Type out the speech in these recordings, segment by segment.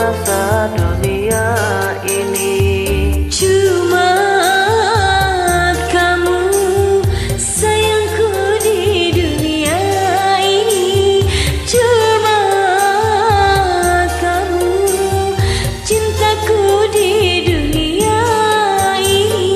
terasa dunia ini. Cuma kamu sayangku di dunia ini. Cuma kamu cintaku di dunia ini.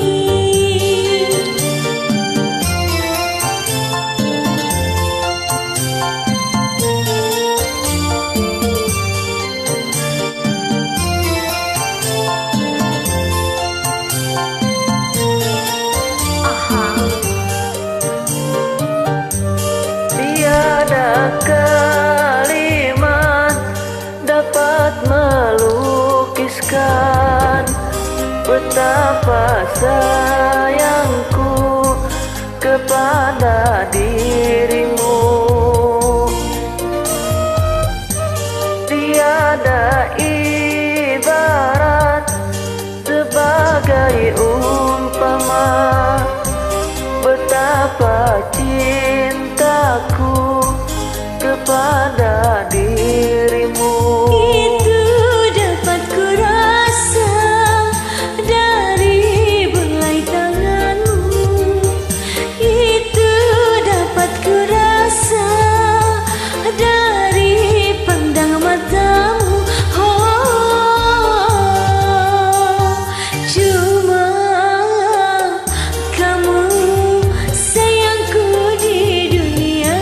Tiada kalimat dapat melukiskan betapa sayangku kepada dirimu. Tiada ibarat sebagai umpama betapa cintaku kepada dirimu. Itu dapat ku rasa dari belai tanganmu. Itu dapat ku rasa dari pandang matamu. Oh, cuma kamu sayangku di dunia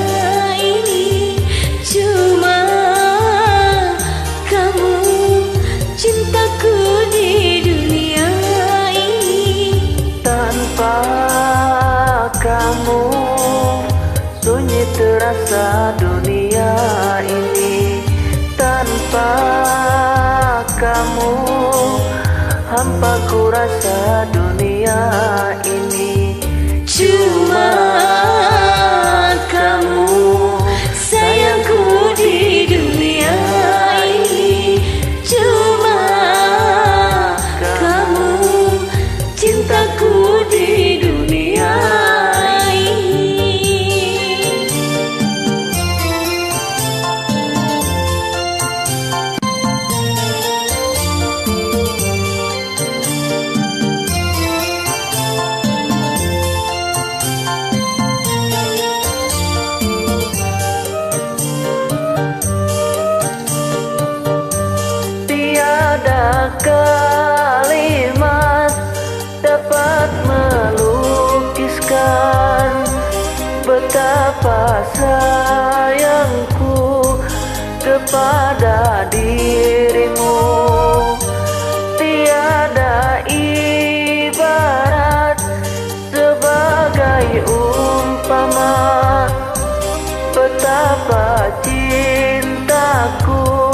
ini. Cuma kamu cintaku di dunia ini. Tanpa kamu sunyi terasa dunia ini. Tanpa kamu hampa ku rasa dunia ini. Cuma kamu sayangku di dunia ini. Cuma kamu cintaku di dunia ini. Tiada kalimat dapat melukiskan betapa sayangku kepada dirimu. Tiada ibarat sebagai umpama betapa cintaku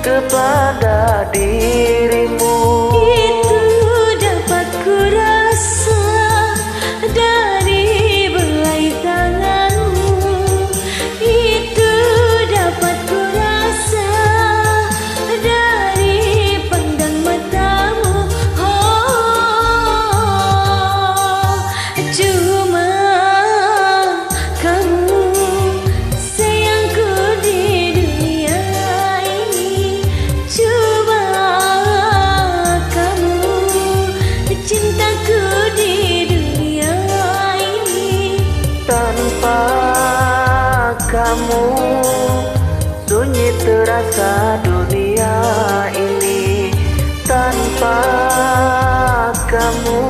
kepada dirimu. Itu dapat ku rasa dari belai tanganmu. Itu dapat ku rasa dari pandang matamu. Oh, cuma kamu sayangku di dunia ini. Cuma kamu cintaku di dunia ini. Tanpa kamu sunyi terasa dunia ini. Tanpa kamu